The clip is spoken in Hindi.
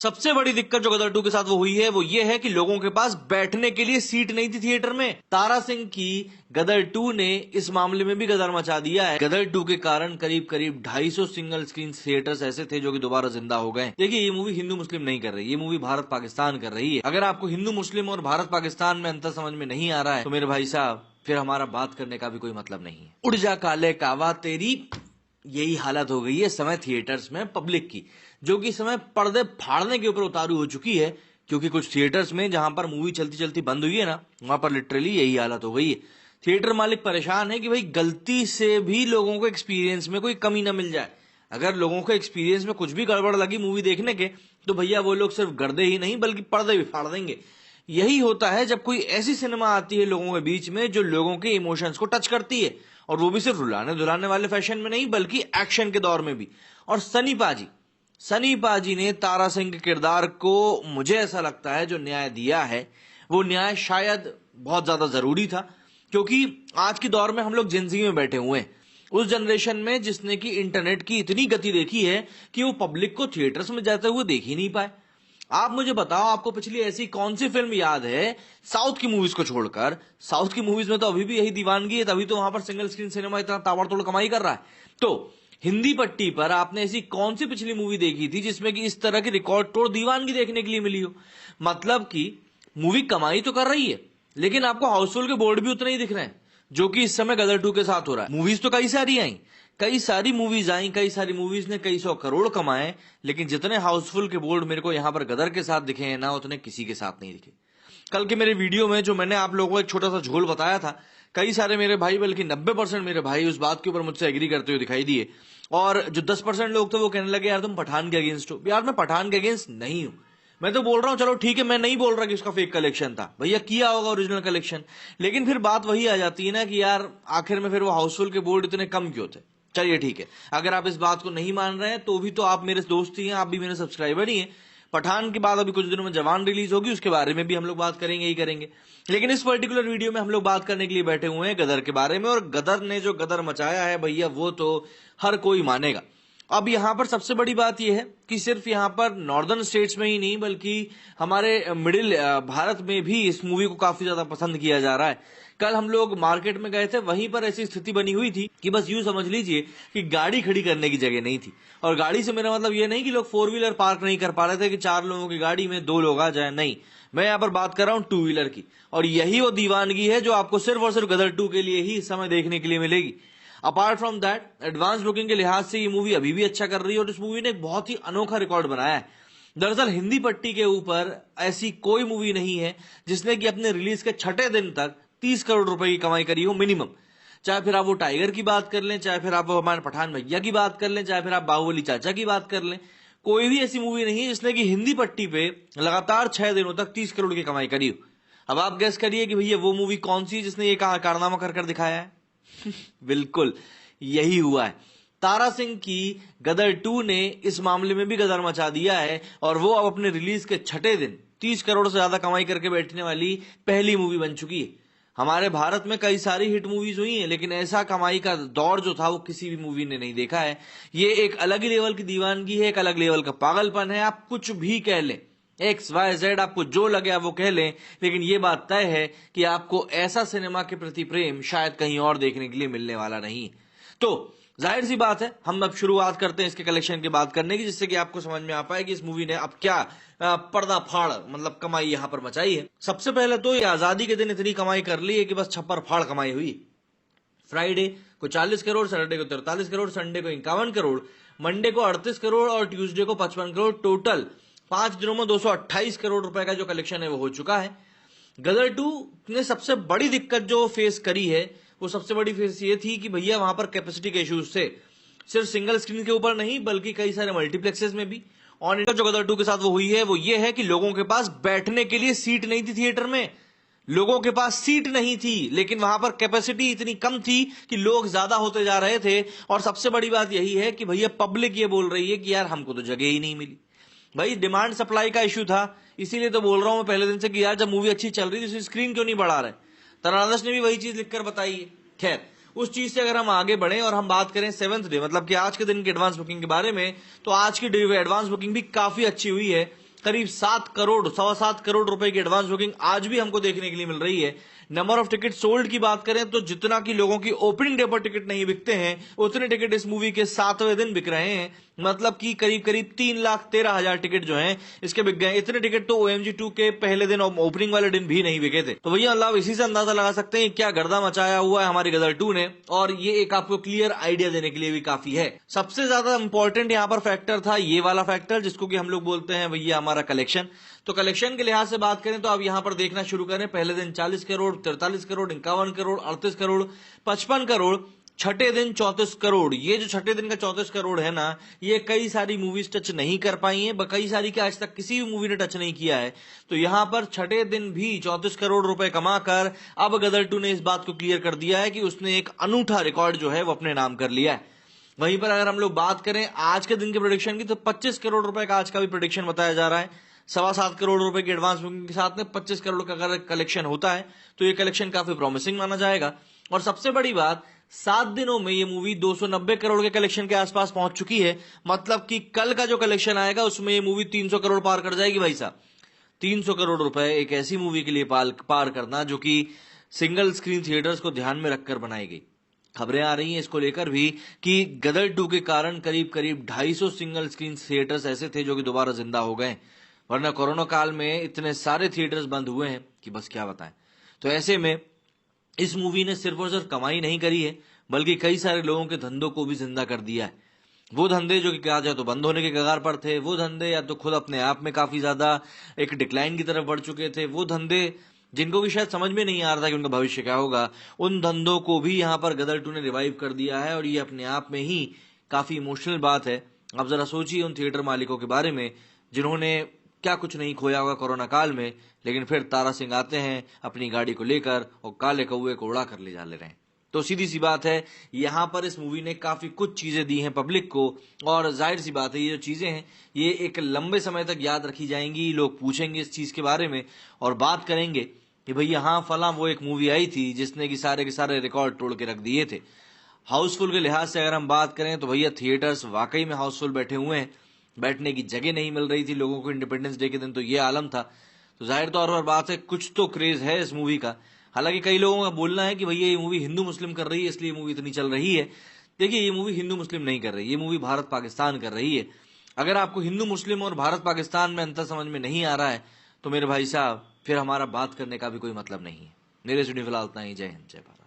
सबसे बड़ी दिक्कत जो गदर 2 के साथ वो हुई है वो ये है कि लोगों के पास बैठने के लिए सीट नहीं थी थिएटर में। तारा सिंह की गदर 2 ने इस मामले में भी गदर मचा दिया है। गदर 2 के कारण करीब करीब 250 सिंगल स्क्रीन थिएटर्स ऐसे थे जो कि दोबारा जिंदा हो गए। देखिए, ये मूवी हिंदू मुस्लिम नहीं कर रही, ये मूवी भारत पाकिस्तान कर रही है। अगर आपको हिंदू मुस्लिम और भारत पाकिस्तान में अंतर समझ में नहीं आ रहा है तो मेरे भाई साहब फिर हमारा बात करने का भी कोई मतलब नहीं है। उड़ जा काले कावा तेरी, यही हालत हो गई है समय थिएटर्स में पब्लिक की, जो कि समय पर्दे फाड़ने के ऊपर उतारू हो चुकी है। क्योंकि कुछ थिएटर्स में जहां पर मूवी चलती चलती बंद हुई है ना, वहां पर लिटरली यही हालत हो गई है। थिएटर मालिक परेशान है कि भाई गलती से भी लोगों को एक्सपीरियंस में कोई कमी ना मिल जाए। अगर लोगों को एक्सपीरियंस में कुछ भी गड़बड़ लगी मूवी देखने के तो भैया वो लोग सिर्फ गर्दे ही नहीं बल्कि पर्दे भी फाड़ देंगे। यही होता है जब कोई ऐसी सिनेमा आती है लोगों के बीच में जो लोगों के इमोशंस को टच करती है, और वो भी सिर्फ रुलाने धुलाने वाले फैशन में नहीं बल्कि एक्शन के दौर में भी। और सनी पाजी ने तारा सिंह के किरदार को, मुझे ऐसा लगता है, जो न्याय दिया है वो न्याय शायद बहुत ज्यादा जरूरी था। क्योंकि आज के दौर में हम लोग जिंदगी में बैठे हुए हैं, उस जनरेशन में जिसने कि इंटरनेट की इतनी गति देखी है कि वो पब्लिक को थिएटर्स में जाते हुए देख ही नहीं पाए। आप मुझे बताओ, आपको पिछली ऐसी कौन सी फिल्म याद है साउथ की मूवीज को छोड़कर? साउथ की मूवीज में तो अभी भी यही दीवानगी है, तभी तो वहां पर सिंगल स्क्रीन सिनेमा इतना ताबड़तोड़ कमाई कर रहा है। तो हिंदी पट्टी पर आपने ऐसी कौन सी पिछली मूवी देखी थी जिसमें कि इस तरह की रिकॉर्ड तोड़ दीवानगी देखने के लिए मिली हो? मतलब कि मूवी कमाई तो कर रही है लेकिन आपको हाउसफुल के बोर्ड भी उतने ही दिख रहे हैं, जो कि इस समय गदर 2 के साथ हो रहा है। मूवीज तो कई सारी आई, कई सारी मूवीज आई, कई सारी मूवीज ने कई सौ करोड़ कमाए, लेकिन जितने हाउसफुल के बोर्ड मेरे को यहां पर गदर के साथ दिखे हैं ना, उतने किसी के साथ नहीं दिखे। कल के मेरे वीडियो में जो मैंने आप लोगों को एक छोटा सा झोल बताया था, कई सारे मेरे भाई, बल्कि 90% मेरे भाई उस बात के ऊपर मुझसे एग्री करते हुए दिखाई दिए। और जो 10% लोग थे वो कहने लगे यार तुम पठान के अगेंस्ट हो। यार मैं पठान के अगेंस्ट नहीं हूं, मैं तो बोल रहा हूं चलो ठीक है, मैं नहीं बोल रहा कि उसका फेक कलेक्शन था, भैया किया होगा ओरिजिनल कलेक्शन। लेकिन फिर बात वही आ जाती है ना कि यार आखिर में फिर वो हाउसफुल के बोर्ड इतने कम क्यों थे? चलिए ठीक है, अगर आप इस बात को नहीं मान रहे हैं तो भी तो आप मेरे दोस्त ही हैं, आप भी मेरे सब्सक्राइबर ही हैं। पठान के बाद अभी कुछ दिनों में जवान रिलीज होगी, उसके बारे में भी हम लोग बात करेंगे ही करेंगे। लेकिन इस पर्टिकुलर वीडियो में हम लोग बात करने के लिए बैठे हुए हैं गदर के बारे में, और गदर ने जो गदर मचाया है भैया वो तो हर कोई मानेगा। अब यहां पर सबसे बड़ी बात यह है कि सिर्फ यहां पर नॉर्दर्न स्टेट्स में ही नहीं बल्कि हमारे मिडिल भारत में भी इस मूवी को काफी ज्यादा पसंद किया जा रहा है। कल हम लोग मार्केट में गए थे, वहीं पर ऐसी स्थिति बनी हुई थी कि बस यूं समझ लीजिए कि गाड़ी खड़ी करने की जगह नहीं थी। और गाड़ी से मेरा मतलब ये नहीं कि लोग 4 व्हीलर पार्क नहीं कर पा रहे थे कि 4 लोगों की गाड़ी में 2 लोग आ जाए, नहीं, मैं यहां पर बात कर रहा हूं 2 व्हीलर की। और यही वो दीवानगी है जो आपको सिर्फ और सिर्फ गदर 2 के लिए ही इस समय देखने के लिए मिलेगी। Apart from that, advance booking के लिहाज से ये मूवी अभी भी अच्छा कर रही है और इस मूवी ने एक बहुत ही अनोखा रिकॉर्ड बनाया है। दरअसल हिंदी पट्टी के ऊपर ऐसी कोई मूवी नहीं है जिसने कि अपने रिलीज के 6ठे दिन तक 30 करोड़ रुपए की कमाई करी हो मिनिमम। चाहे फिर आप वो टाइगर की बात कर लें, चाहे फिर आप हमारे पठान भैया की बात कर लें, चाहे फिर आप बाहुबली चाचा की बात कर लें, कोई भी ऐसी मूवी नहीं है जिसने कि हिंदी पट्टी पे लगातार 6 दिनों तक 30 करोड़ की कमाई करी हो। अब आप गेस करिए कि भैया वो मूवी कौन सी जिसने ये कारनामा कर दिखाया है? बिल्कुल यही हुआ है। तारा सिंह की गदर 2 ने इस मामले में भी गदर मचा दिया है और वो अब अपने रिलीज के 6ठे दिन 30 करोड़ से ज्यादा कमाई करके बैठने वाली पहली मूवी बन चुकी है। हमारे भारत में कई सारी हिट मूवीज हुई हैं लेकिन ऐसा कमाई का दौर जो था वो किसी भी मूवी ने नहीं देखा है। ये एक अलग ही लेवल की दीवानगी है, एक अलग लेवल का पागलपन है। आप कुछ भी कह लें, XYZ, आपको जो लगे वो कह लें, लेकिन ये बात तय है कि आपको ऐसा सिनेमा के प्रति प्रेम शायद कहीं और देखने के लिए मिलने वाला नहीं। तो जाहिर सी बात है, हम अब शुरुआत करते हैं इसके कलेक्शन की बात करने की, जिससे कि आपको समझ में आ पाए कि इस मूवी ने अब क्या पर्दाफाड़ मतलब कमाई यहां पर मचाई है। सबसे पहले तो ये आजादी के दिन इतनी कमाई कर ली है कि बस छप्पर फाड़ कमाई हुई। फ्राइडे को 40 करोड़, सैटरडे को 43 करोड़, संडे को 51 करोड़, मंडे को 38 करोड़ और ट्यूसडे को 55 करोड़। टोटल 5 दिनों में 228 करोड़ रुपए का जो कलेक्शन है वो हो चुका है। गदर 2 ने सबसे बड़ी दिक्कत जो फेस करी है वो सबसे बड़ी फेस ये थी कि भैया वहां पर कैपेसिटी के इश्यूज थे, सिर्फ सिंगल स्क्रीन के ऊपर नहीं बल्कि कई सारे मल्टीप्लेक्सेस में भी। और जो गदर 2 के साथ वो हुई है वो ये है कि लोगों के पास बैठने के लिए सीट नहीं थी थिएटर में। लोगों के पास सीट नहीं थी लेकिन वहां पर कैपेसिटी इतनी कम थी कि लोग ज्यादा होते जा रहे थे। और सबसे बड़ी बात यही है कि भैया पब्लिक ये बोल रही है कि यार हमको तो जगह ही नहीं मिली। भाई डिमांड सप्लाई का इश्यू था, इसीलिए तो बोल रहा हूं मैं पहले दिन से कि यार जब मूवी अच्छी चल रही थी स्क्रीन क्यों नहीं बढ़ा रहे। तरानस ने भी वही चीज लिखकर बताई है। खैर, उस चीज से अगर हम आगे बढ़े और हम बात करें 7th डे मतलब कि आज के दिन की एडवांस बुकिंग के बारे में, तो आज की एडवांस बुकिंग भी काफी अच्छी हुई है। करीब 7 करोड़, 7.25 करोड़ रुपए की एडवांस बुकिंग आज भी हमको देखने के लिए मिल रही है। नंबर ऑफ टिकट सोल्ड की बात करें तो जितना कि लोगों की ओपनिंग डे पर टिकट नहीं बिकते हैं, उतने टिकट इस मूवी के 7वें दिन बिक रहे हैं। मतलब कि करीब करीब 3,13,000 टिकट जो हैं इसके बिक गए। इतने टिकट तो OMG2 के पहले दिन और ओपनिंग वाले दिन भी नहीं बिके थे। तो भैया मतलब इसी से अंदाजा लगा सकते हैं क्या गर्दा मचाया हुआ है हमारी गदर 2 ने, और ये एक आपको क्लियर आइडिया देने के लिए भी काफी है। सबसे ज्यादा इंपॉर्टेंट यहां पर फैक्टर था ये वाला फैक्टर, जिसको कि हम लोग बोलते हैं भैया हमारा कलेक्शन। तो कलेक्शन के लिहाज से बात करें तो आप यहां पर देखना शुरू करें, पहले दिन 40 करोड़, 43 करोड़, 51 करोड़, 38 करोड़, 55 करोड़, छठे दिन 34 करोड़। ये जो छठे दिन का 34 करोड़ है ना, ये कई सारी मूवीज टच नहीं कर पाई हैं, कई सारी के आज तक किसी भी मूवी ने टच नहीं किया है। तो यहां पर छठे दिन भी 34 करोड़ रुपए कमाकर अब गदर 2 ने इस बात को क्लियर कर दिया है कि उसने एक अनूठा रिकॉर्ड जो है वो अपने नाम कर लिया है। वहीं पर अगर हम लोग बात करें आज के दिन के प्रोडिक्शन की, तो 25 करोड़ रुपए का आज का भी प्रोडिक्शन बताया जा रहा है। 7.25 करोड़ रुपए की एडवांस बुकिंग के साथ में 25 करोड़ का अगर कलेक्शन होता है तो ये कलेक्शन काफी प्रॉमिसिंग माना जाएगा। और सबसे बड़ी बात, 7 दिनों में ये मूवी 290 करोड़ के कलेक्शन के आसपास पहुंच चुकी है। मतलब कि कल का जो कलेक्शन आएगा उसमें ये मूवी 300 करोड़ पार कर जाएगी भाई साहब। 300 करोड़ रुपए एक ऐसी मूवी के लिए पार करना जो कि सिंगल स्क्रीन थिएटर्स को ध्यान में रखकर बनाई गई। खबरें आ रही हैं इसको लेकर भी कि गदर 2 के कारण करीब करीब 250 सिंगल स्क्रीन थिएटर्स ऐसे थे जो कि दोबारा जिंदा हो गए, वरना कोरोना काल में इतने सारे थिएटर्स बंद हुए हैं कि बस क्या बताएं। तो ऐसे में इस मूवी ने सिर्फ और सिर्फ कमाई नहीं करी है, बल्कि कई सारे लोगों के धंधों को भी जिंदा कर दिया है। वो धंधे जो कि कहा जाए तो बंद होने के कगार पर थे, वो धंधे या तो खुद अपने आप में काफी ज्यादा एक डिक्लाइन की तरफ बढ़ चुके थे, वो धंधे जिनको भी शायद समझ में नहीं आ रहा था कि उनका भविष्य क्या होगा, उन धंधों को भी यहाँ पर गदर 2 ने रिवाइव कर दिया है। और ये अपने आप में ही काफी इमोशनल बात है। आप जरा सोचिए उन थिएटर मालिकों के बारे में जिन्होंने क्या कुछ नहीं खोया होगा कोरोना काल में, लेकिन फिर तारा सिंह आते हैं अपनी गाड़ी को लेकर और काले कौए को उड़ा कर ले जा ले रहे हैं। तो सीधी सी बात है, यहाँ पर इस मूवी ने काफी कुछ चीजें दी हैं पब्लिक को, और जाहिर सी बात है ये जो चीजें हैं ये एक लंबे समय तक याद रखी जाएंगी। लोग पूछेंगे इस चीज के बारे में और बात करेंगे कि भैया हाँ फला वो एक मूवी आई थी जिसने कि सारे के सारे रिकॉर्ड तोड़ के रख दिए थे। हाउसफुल के लिहाज से अगर हम बात करें तो भैया थिएटर्स वाकई में हाउसफुल बैठे हुए हैं, बैठने की जगह नहीं मिल रही थी लोगों को। इंडिपेंडेंस डे के दिन तो ये आलम था। तो जाहिर तौर पर बात है कुछ तो क्रेज है इस मूवी का। हालांकि कई लोगों का बोलना है कि भैया ये मूवी हिंदू मुस्लिम कर रही है इसलिए मूवी इतनी चल रही है। देखिए ये मूवी हिंदू मुस्लिम नहीं कर रही, ये मूवी भारत पाकिस्तान कर रही है। अगर आपको हिंदू मुस्लिम और भारत पाकिस्तान में अंतर समझ में नहीं आ रहा है तो मेरे भाई साहब फिर हमारा बात करने का भी कोई मतलब नहीं है। मेरे स्टूडियो फिलहाल इतना ही। जय हिंद, जय भारत।